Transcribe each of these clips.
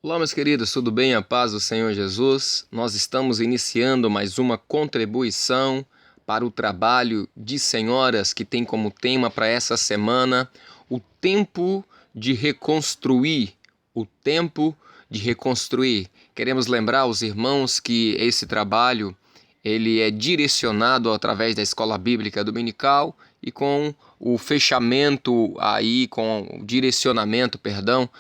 Olá, meus queridos, tudo bem? A paz do Senhor Jesus. Nós estamos iniciando mais uma contribuição para o trabalho de senhoras que tem como tema para essa semana o tempo de reconstruir. O tempo de reconstruir. Queremos lembrar os irmãos que esse trabalho ele é direcionado através da Escola Bíblica Dominical e com o fechamento aí, com o direcionamento, perdão,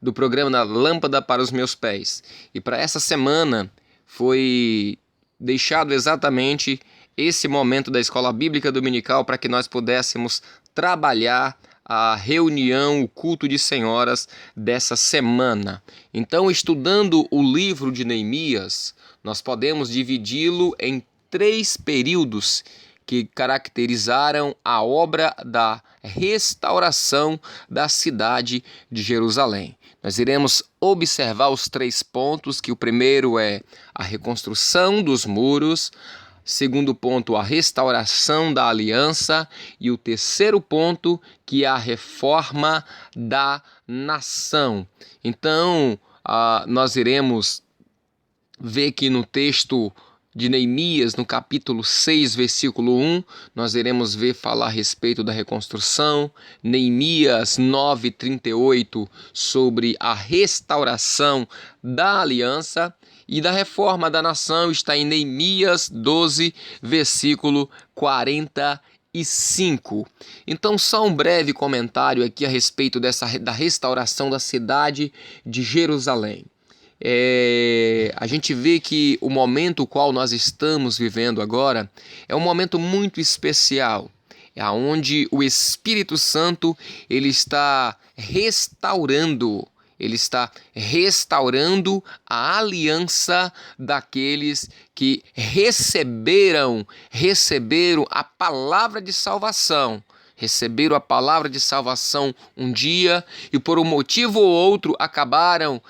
do programa da Lâmpada para os Meus Pés. E para essa semana foi deixado exatamente esse momento da Escola Bíblica Dominical para que nós pudéssemos trabalhar a reunião, o culto de senhoras dessa semana. Então, estudando o livro de Neemias, nós podemos dividi-lo em 3 períodos que caracterizaram a obra da restauração da cidade de Jerusalém. Nós iremos observar os 3 pontos, que o primeiro é a reconstrução dos muros, segundo ponto, a restauração da aliança, e o terceiro ponto, que é a reforma da nação. Então, nós iremos ver que no texto de Neemias, no capítulo 6, versículo 1, nós iremos ver falar a respeito da reconstrução. Neemias 9:38, sobre a restauração da aliança. E da reforma da nação está em Neemias 12, versículo 45. Então, só um breve comentário aqui a respeito da restauração da cidade de Jerusalém. A gente vê que o momento o qual nós estamos vivendo agora é um momento muito especial, onde o Espírito Santo ele está restaurando a aliança daqueles que receberam a palavra de salvação. Receberam a palavra de salvação um dia e por um motivo ou outro acabaram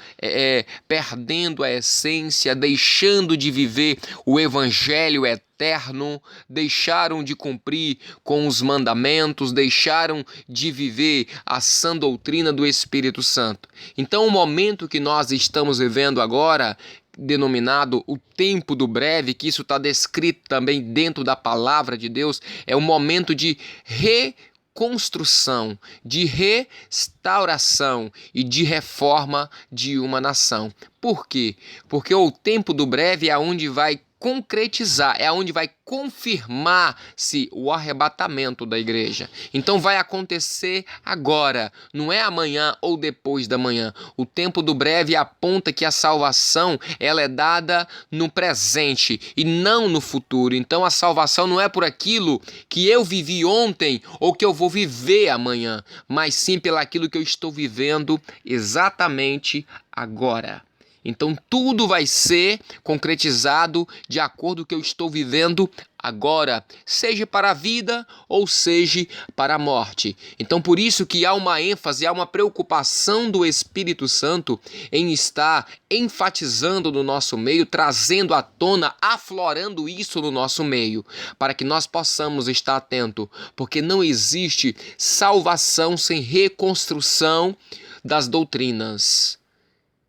perdendo a essência, deixando de viver o evangelho eterno, deixaram de cumprir com os mandamentos, deixaram de viver a sã doutrina do Espírito Santo. Então o momento que nós estamos vivendo agora, denominado o tempo do breve, que isso está descrito também dentro da palavra de Deus, é um momento de reconstrução, de restauração e de reforma de uma nação. Por quê? Porque o tempo do breve é onde vai concretizar, é onde vai confirmar-se o arrebatamento da igreja. Então vai acontecer agora, não é amanhã ou depois da manhã. O tempo do breve aponta que a salvação ela é dada no presente e não no futuro. Então a salvação não é por aquilo que eu vivi ontem ou que eu vou viver amanhã, mas sim pelo aquilo que eu estou vivendo exatamente agora. Então tudo vai ser concretizado de acordo com o que eu estou vivendo agora, seja para a vida ou seja para a morte. Então por isso que há uma ênfase, há uma preocupação do Espírito Santo em estar enfatizando no nosso meio, trazendo à tona, aflorando isso no nosso meio, para que nós possamos estar atentos, porque não existe salvação sem reconstrução das doutrinas,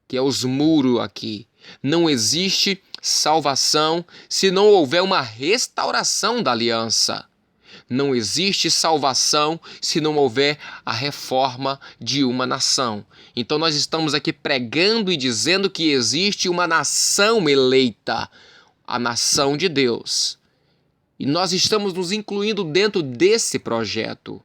que é os muros aqui. Não existe salvação se não houver uma restauração da aliança. Não existe salvação se não houver a reforma de uma nação. Então nós estamos aqui pregando e dizendo que existe uma nação eleita, a nação de Deus. E nós estamos nos incluindo dentro desse projeto,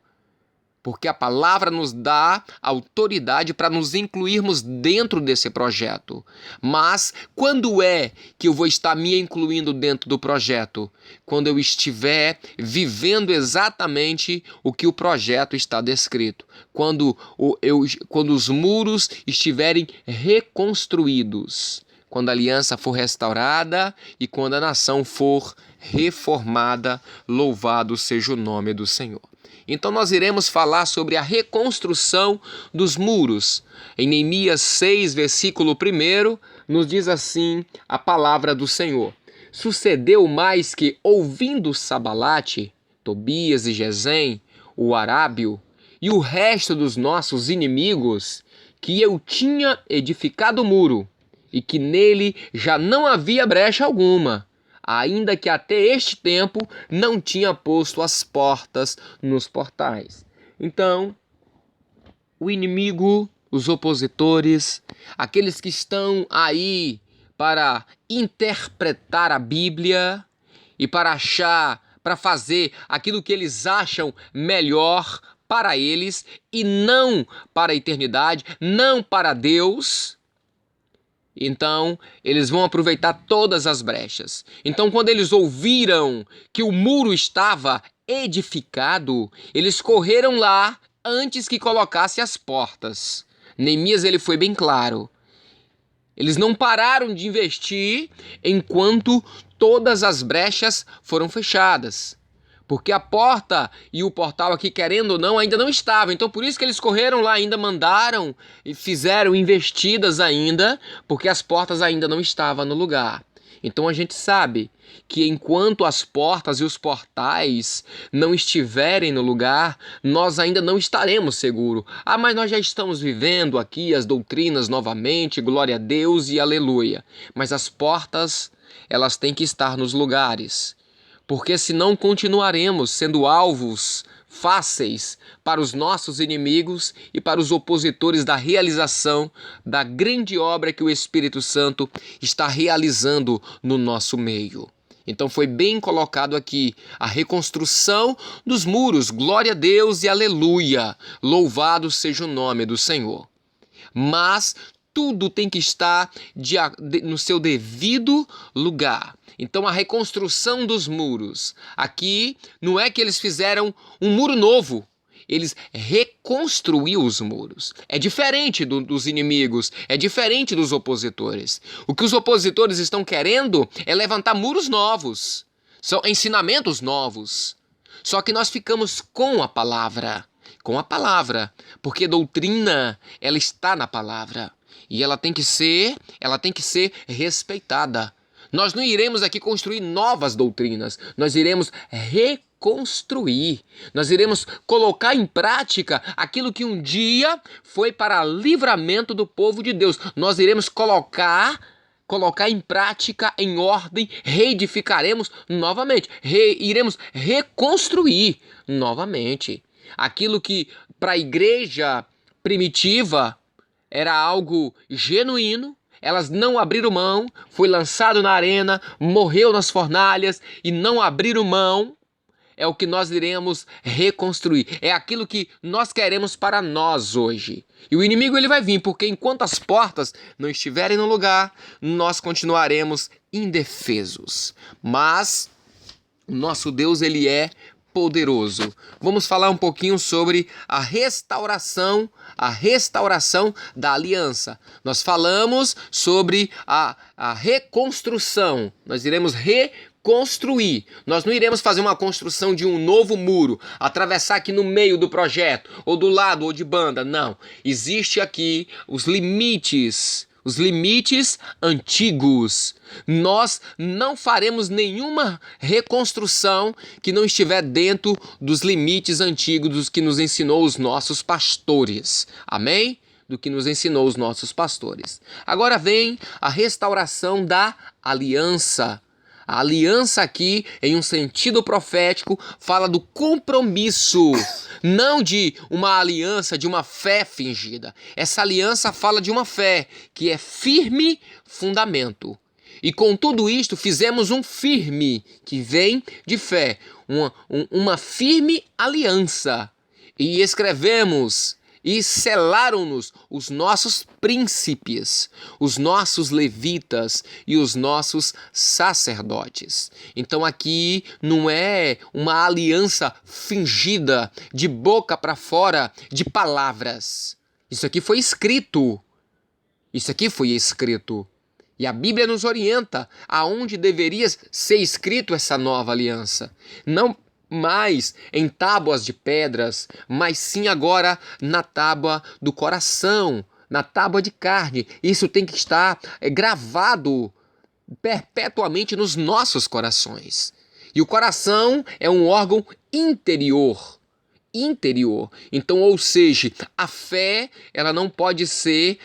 porque a palavra nos dá autoridade para nos incluirmos dentro desse projeto. Mas quando é que eu vou estar me incluindo dentro do projeto? Quando eu estiver vivendo exatamente o que o projeto está descrito. Quando os muros estiverem reconstruídos. Quando a aliança for restaurada e quando a nação for reformada, louvado seja o nome do Senhor. Então nós iremos falar sobre a reconstrução dos muros. Em Neemias 6, versículo 1, nos diz assim a palavra do Senhor. Sucedeu mais que, ouvindo Sabalate, Tobias e Gesem, o arábio, e o resto dos nossos inimigos, que eu tinha edificado o muro, e que nele já não havia brecha alguma, ainda que até este tempo não tinha posto as portas nos portais. Então, o inimigo, os opositores, aqueles que estão aí para interpretar a Bíblia e para fazer aquilo que eles acham melhor para eles e não para a eternidade, não para Deus. Então, eles vão aproveitar todas as brechas. Então, quando eles ouviram que o muro estava edificado, eles correram lá antes que colocasse as portas. Neemias, ele foi bem claro. Eles não pararam de investir enquanto todas as brechas foram fechadas. Porque a porta e o portal aqui, querendo ou não, ainda não estavam. Então por isso que eles correram lá, ainda mandaram e fizeram investidas ainda, porque as portas ainda não estavam no lugar. Então a gente sabe que enquanto as portas e os portais não estiverem no lugar, nós ainda não estaremos seguros. Ah, mas nós já estamos vivendo aqui as doutrinas novamente, glória a Deus e aleluia. Mas as portas, elas têm que estar nos lugares. Porque senão continuaremos sendo alvos fáceis para os nossos inimigos e para os opositores da realização da grande obra que o Espírito Santo está realizando no nosso meio. Então foi bem colocado aqui a reconstrução dos muros, glória a Deus e aleluia, louvado seja o nome do Senhor. Mas tudo tem que estar no seu devido lugar. Então a reconstrução dos muros, aqui não é que eles fizeram um muro novo, eles reconstruíram os muros. É diferente dos inimigos, é diferente dos opositores. O que os opositores estão querendo é levantar muros novos, são ensinamentos novos. Só que nós ficamos com a palavra, porque doutrina, ela está na palavra. E ela tem que ser respeitada. Nós não iremos aqui construir novas doutrinas, nós iremos reconstruir. Nós iremos colocar em prática aquilo que um dia foi para livramento do povo de Deus. Nós iremos colocar em prática, em ordem, reedificaremos novamente, iremos reconstruir novamente. Aquilo que para a igreja primitiva era algo genuíno, elas não abriram mão, foi lançado na arena, morreu nas fornalhas e não abriram mão. É o que nós iremos reconstruir. É aquilo que nós queremos para nós hoje. E o inimigo ele vai vir, porque enquanto as portas não estiverem no lugar, nós continuaremos indefesos. Mas o nosso Deus ele é poderoso. Vamos falar um pouquinho sobre a restauração da aliança. Nós falamos sobre a reconstrução. Nós iremos reconstruir. Nós não iremos fazer uma construção de um novo muro, atravessar aqui no meio do projeto, ou do lado, ou de banda. Não. Existe aqui os limites antigos. Nós não faremos nenhuma reconstrução que não estiver dentro dos limites antigos dos que nos ensinou os nossos pastores. Amém? Do que nos ensinou os nossos pastores. Agora vem a restauração da aliança. A aliança aqui, em um sentido profético, fala do compromisso, não de uma aliança, de uma fé fingida. Essa aliança fala de uma fé que é firme fundamento. E com tudo isto fizemos um firme, que vem de fé, uma firme aliança. E escrevemos e selaram-nos os nossos príncipes, os nossos levitas e os nossos sacerdotes. Então aqui não é uma aliança fingida, de boca para fora, de palavras. Isso aqui foi escrito. E a Bíblia nos orienta aonde deveria ser escrito essa nova aliança. Não mais em tábuas de pedras, mas sim agora na tábua do coração, na tábua de carne. Isso tem que estar gravado perpetuamente nos nossos corações. E o coração é um órgão interior. interior. Então, ou seja, a fé, ela não pode ser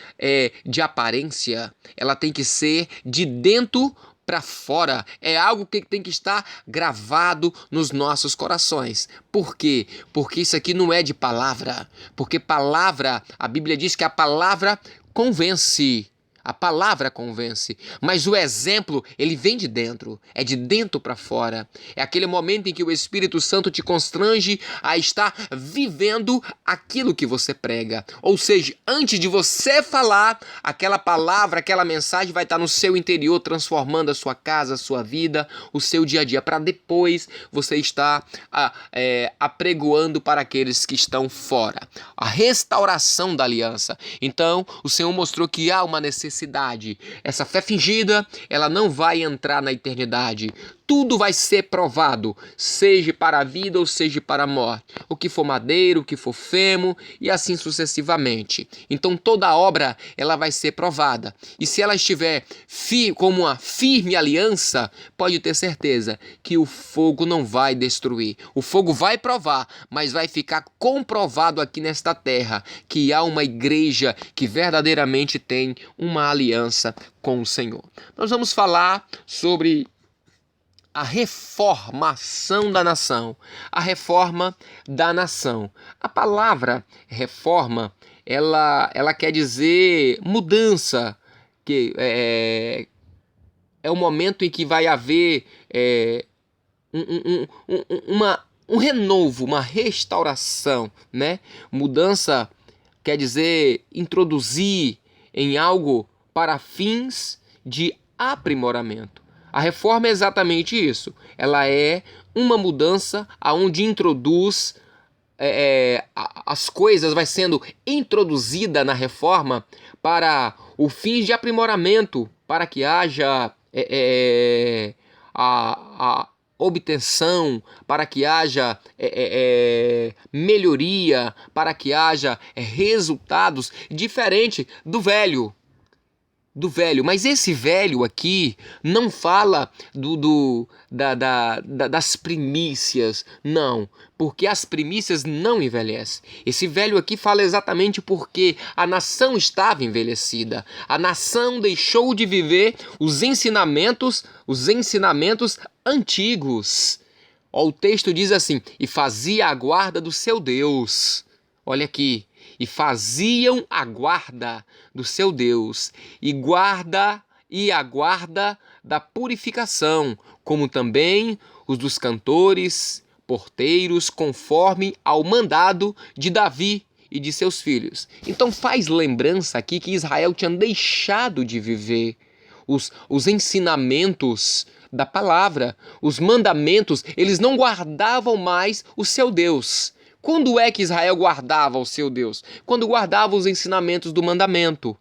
de aparência, ela tem que ser de dentro para fora. É algo que tem que estar gravado nos nossos corações. Por quê? Porque isso aqui não é de palavra. Porque palavra, a Bíblia diz que a palavra convence. A palavra convence, mas o exemplo, ele vem de dentro, é de dentro para fora. É aquele momento em que o Espírito Santo te constrange a estar vivendo aquilo que você prega. Ou seja, antes de você falar, aquela palavra, aquela mensagem vai estar no seu interior, transformando a sua casa, a sua vida, o seu dia a dia, para depois você estar apregoando para aqueles que estão fora. A restauração da aliança. Então, o Senhor mostrou que há uma necessidade. Essa fé fingida, ela não vai entrar na eternidade. Tudo vai ser provado, seja para a vida ou seja para a morte. O que for madeira, o que for fêmur e assim sucessivamente. Então toda obra, ela vai ser provada. E se ela estiver como uma firme aliança, pode ter certeza que o fogo não vai destruir. O fogo vai provar, mas vai ficar comprovado aqui nesta terra que há uma igreja que verdadeiramente tem uma aliança com o Senhor. Nós vamos falar sobre a reformação da nação. A reforma da nação. A palavra reforma, ela quer dizer mudança, que é o momento em que vai haver um renovo, uma restauração, né? Mudança quer dizer introduzir em algo para fins de aprimoramento. A reforma é exatamente isso. Ela é uma mudança aonde introduz as coisas, vai sendo introduzida na reforma para o fim de aprimoramento, para que haja a obtenção, para que haja melhoria, para que haja resultados diferentes do velho. Mas esse velho aqui não fala das primícias, não, porque as primícias não envelhecem. Esse velho aqui fala exatamente porque a nação estava envelhecida, a nação deixou de viver os ensinamentos antigos. O texto diz assim: e fazia a guarda do seu Deus. Olha aqui. E faziam a guarda do seu Deus, e a guarda da purificação, como também os dos cantores, porteiros, conforme ao mandado de Davi e de seus filhos. Então faz lembrança aqui que Israel tinha deixado de viver os ensinamentos da palavra, os mandamentos, eles não guardavam mais o seu Deus. Quando é que Israel guardava o seu Deus? Quando guardava os ensinamentos do mandamento,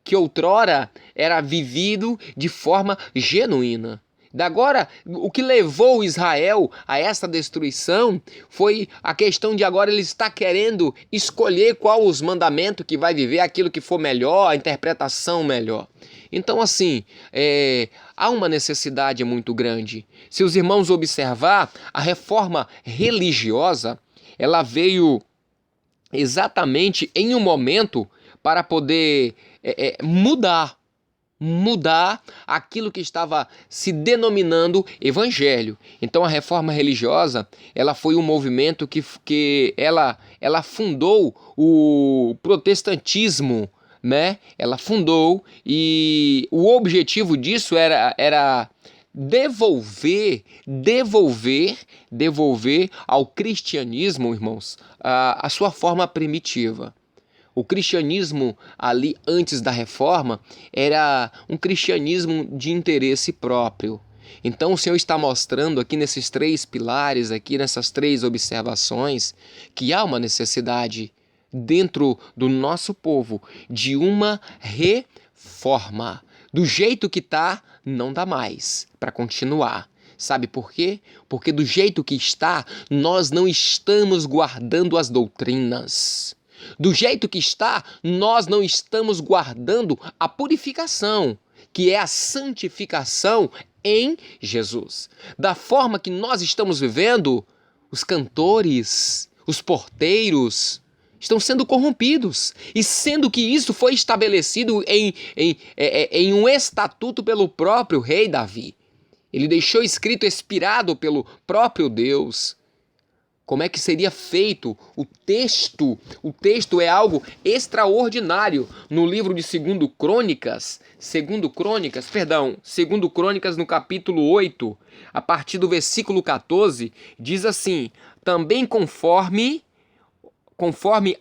que outrora era vivido de forma genuína. Agora, o que levou Israel a essa destruição foi a questão de agora ele está querendo escolher qual os mandamentos que vai viver, aquilo que for melhor, a interpretação melhor. Então, assim, há uma necessidade muito grande. Se os irmãos observar, a reforma religiosa, ela veio exatamente em um momento para poder mudar aquilo que estava se denominando evangelho. Então a reforma religiosa, ela foi um movimento que ela fundou o protestantismo, né? Ela fundou, e o objetivo disso era devolver ao cristianismo, irmãos, a sua forma primitiva. O cristianismo ali antes da reforma era um cristianismo de interesse próprio. Então o Senhor está mostrando aqui nesses 3 pilares, aqui nessas 3 observações, que há uma necessidade dentro do nosso povo de uma reforma. Do jeito que está, não dá mais para continuar. Sabe por quê? Porque do jeito que está, nós não estamos guardando as doutrinas. Do jeito que está, nós não estamos guardando a purificação, que é a santificação em Jesus. Da forma que nós estamos vivendo, os cantores, Os porteiros estão sendo corrompidos. E sendo que isso foi estabelecido em um estatuto pelo próprio rei Davi. Ele deixou escrito, expirado pelo próprio Deus. Como é que seria feito o texto? O texto é algo extraordinário. No livro de 2 Crônicas no capítulo 8, a partir do versículo 14, diz assim: também conforme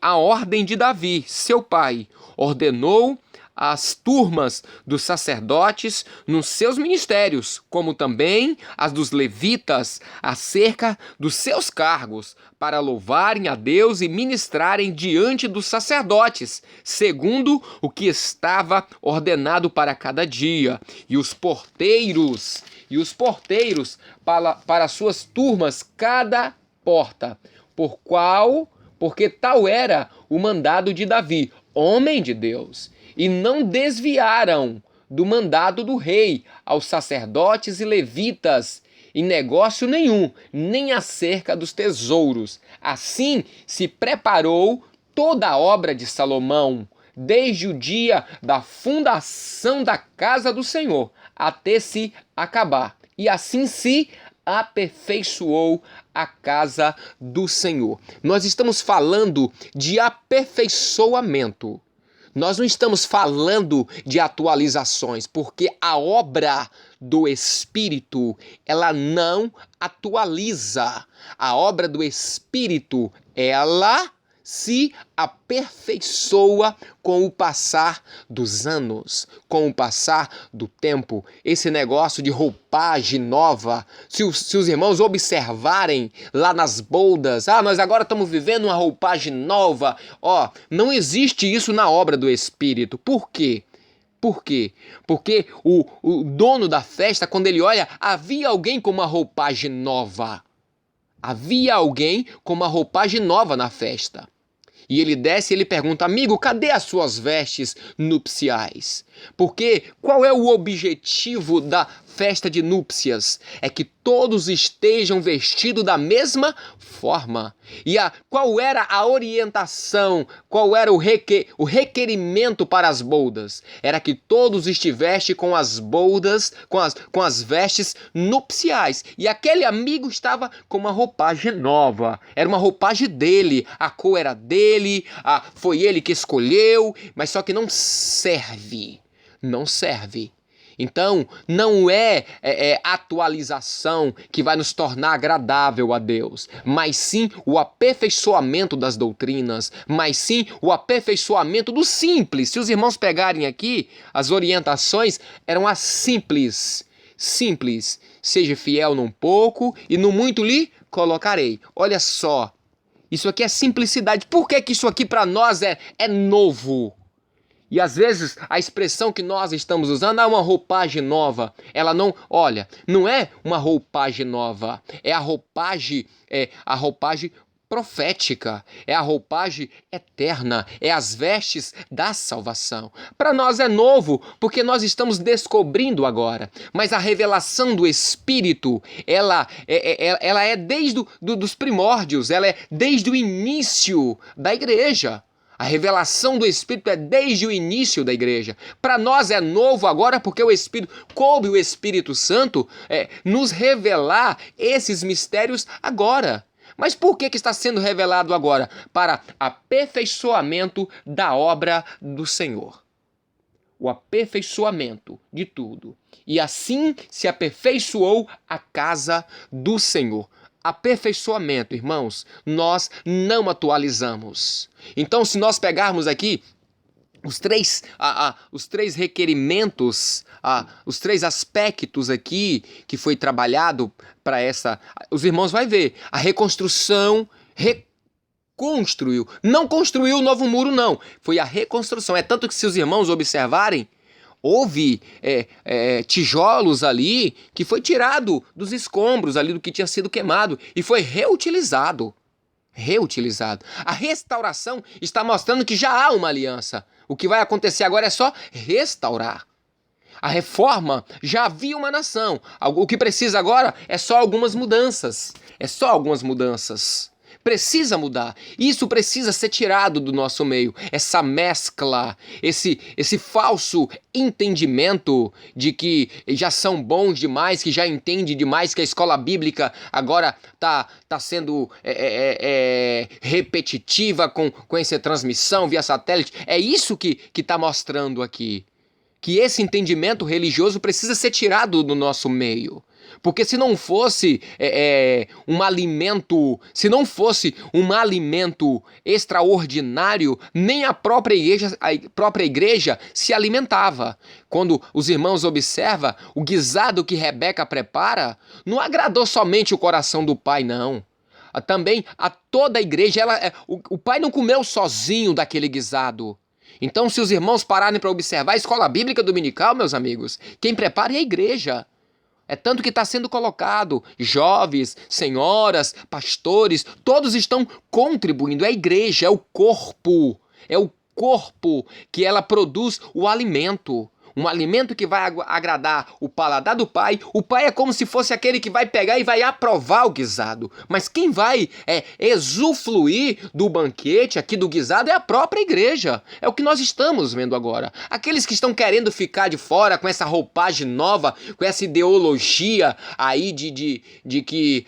a ordem de Davi, seu pai, ordenou as turmas dos sacerdotes nos seus ministérios, como também as dos levitas, acerca dos seus cargos, para louvarem a Deus e ministrarem diante dos sacerdotes, segundo o que estava ordenado para cada dia. E os porteiros para suas turmas, cada porta, porque tal era o mandado de Davi, homem de Deus, e não desviaram do mandado do rei aos sacerdotes e levitas em negócio nenhum, nem acerca dos tesouros. Assim se preparou toda a obra de Salomão, desde o dia da fundação da casa do Senhor, até se acabar. E assim se aperfeiçoou a casa do Senhor. Nós estamos falando de aperfeiçoamento. Nós não estamos falando de atualizações, porque a obra do Espírito, ela não atualiza. A obra do Espírito, ela se aperfeiçoa com o passar dos anos, com o passar do tempo. Esse negócio de roupagem nova, se os irmãos observarem lá nas boldas, nós agora estamos vivendo uma roupagem nova, não existe isso na obra do Espírito. Por quê? Por quê? Porque o dono da festa, quando ele olha, havia alguém com uma roupagem nova. Havia alguém com uma roupagem nova na festa. E ele desce e ele pergunta: amigo, cadê as suas vestes nupciais? Porque qual é o objetivo da festa de núpcias? É que todos estejam vestidos da mesma forma. E qual era a orientação, qual era o requerimento para as boldas? Era que todos estivessem com as boldas, com as vestes nupciais. E aquele amigo estava com uma roupagem nova. Era uma roupagem dele, a cor era dele, foi ele que escolheu, mas só que não serve. Não serve. Então, não é atualização que vai nos tornar agradável a Deus, mas sim o aperfeiçoamento das doutrinas, mas sim o aperfeiçoamento do simples. Se os irmãos pegarem aqui, as orientações eram as simples. Simples. Seja fiel num pouco e no muito lhe colocarei. Olha só, isso aqui é simplicidade. Por que isso aqui para nós é novo? E às vezes a expressão que nós estamos usando é uma roupagem nova. Ela não é uma roupagem nova. É a roupagem profética. É a roupagem eterna. É as vestes da salvação. Para nós é novo, porque nós estamos descobrindo agora. Mas a revelação do Espírito, ela é desde dos primórdios. Ela é desde o início da igreja. A revelação do Espírito é desde o início da igreja. Para nós é novo agora porque coube o Espírito Santo nos revelar esses mistérios agora. Mas por que está sendo revelado agora? Para aperfeiçoamento da obra do Senhor. O aperfeiçoamento de tudo. E assim se aperfeiçoou a casa do Senhor. Aperfeiçoamento, irmãos, nós não atualizamos. Então, se nós pegarmos aqui os três requerimentos, os três aspectos aqui que foi trabalhado para essa, os irmãos vão ver, a reconstrução, reconstruiu, não construiu o novo muro não, foi a reconstrução. É tanto que se os irmãos observarem, houve tijolos ali que foi tirado dos escombros ali do que tinha sido queimado e foi reutilizado. A restauração está mostrando que já há uma aliança. O que vai acontecer agora é só restaurar. A reforma, já havia uma nação. O que precisa agora é só algumas mudanças. Precisa mudar. Isso precisa ser tirado do nosso meio. Essa mescla, esse falso entendimento de que já são bons demais, que já entende demais, que a escola bíblica agora tá sendo repetitiva com essa transmissão via satélite. É isso que está mostrando aqui. Que esse entendimento religioso precisa ser tirado do nosso meio. Porque se não fosse um alimento, se não fosse um alimento extraordinário, nem a própria igreja se alimentava. Quando os irmãos observam, o guisado que Rebeca prepara não agradou somente o coração do pai, não. Também a toda a igreja, o pai não comeu sozinho daquele guisado. Então, se os irmãos pararem para observar a escola bíblica dominical, meus amigos, quem prepara é a igreja. É tanto que está sendo colocado. Jovens, senhoras, pastores, todos estão contribuindo. É a igreja, é o corpo. É o corpo que ela produz o alimento. Um alimento que vai agradar o paladar do pai. O pai é como se fosse aquele que vai pegar e vai aprovar o guisado. Mas quem vai usufruir do banquete aqui do guisado é a própria igreja. É o que nós estamos vendo agora. Aqueles que estão querendo ficar de fora com essa roupagem nova, com essa ideologia aí de que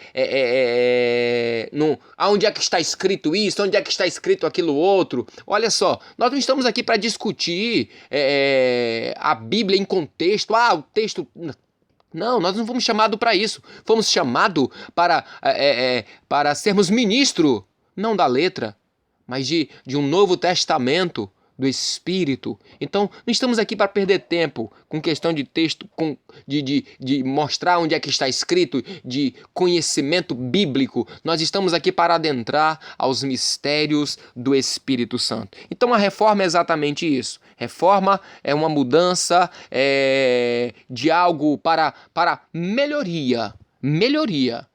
onde é que está escrito isso, onde é que está escrito aquilo outro. Olha só, nós não estamos aqui para discutir a Bíblia em contexto, o texto... Não, nós não fomos chamados para isso. Fomos chamados para sermos ministro, não da letra, mas de um novo testamento do Espírito. Então, não estamos aqui para perder tempo com questão de texto, de mostrar onde é que está escrito, de conhecimento bíblico. Nós estamos aqui para adentrar aos mistérios do Espírito Santo. Então, a reforma é exatamente isso. Reforma é uma mudança de algo para melhoria. Melhoria.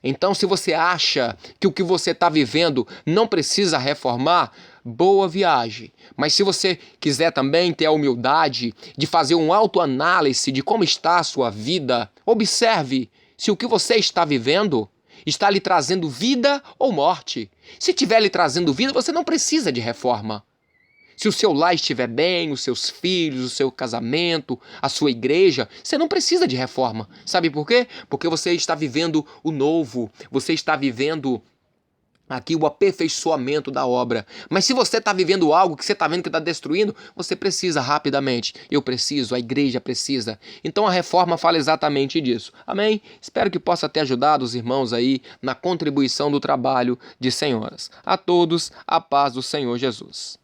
Então, se você acha que o que você está vivendo não precisa reformar, boa viagem. Mas se você quiser também ter a humildade de fazer uma autoanálise de como está a sua vida, observe se o que você está vivendo está lhe trazendo vida ou morte. Se estiver lhe trazendo vida, você não precisa de reforma. Se o seu lar estiver bem, os seus filhos, o seu casamento, a sua igreja, você não precisa de reforma. Sabe por quê? Porque você está vivendo o novo, você está vivendo aqui o aperfeiçoamento da obra. Mas se você está vivendo algo que você está vendo que está destruindo, você precisa rapidamente. Eu preciso, a igreja precisa. Então a reforma fala exatamente disso. Amém? Espero que possa ter ajudado os irmãos aí na contribuição do trabalho de senhoras. A todos, a paz do Senhor Jesus.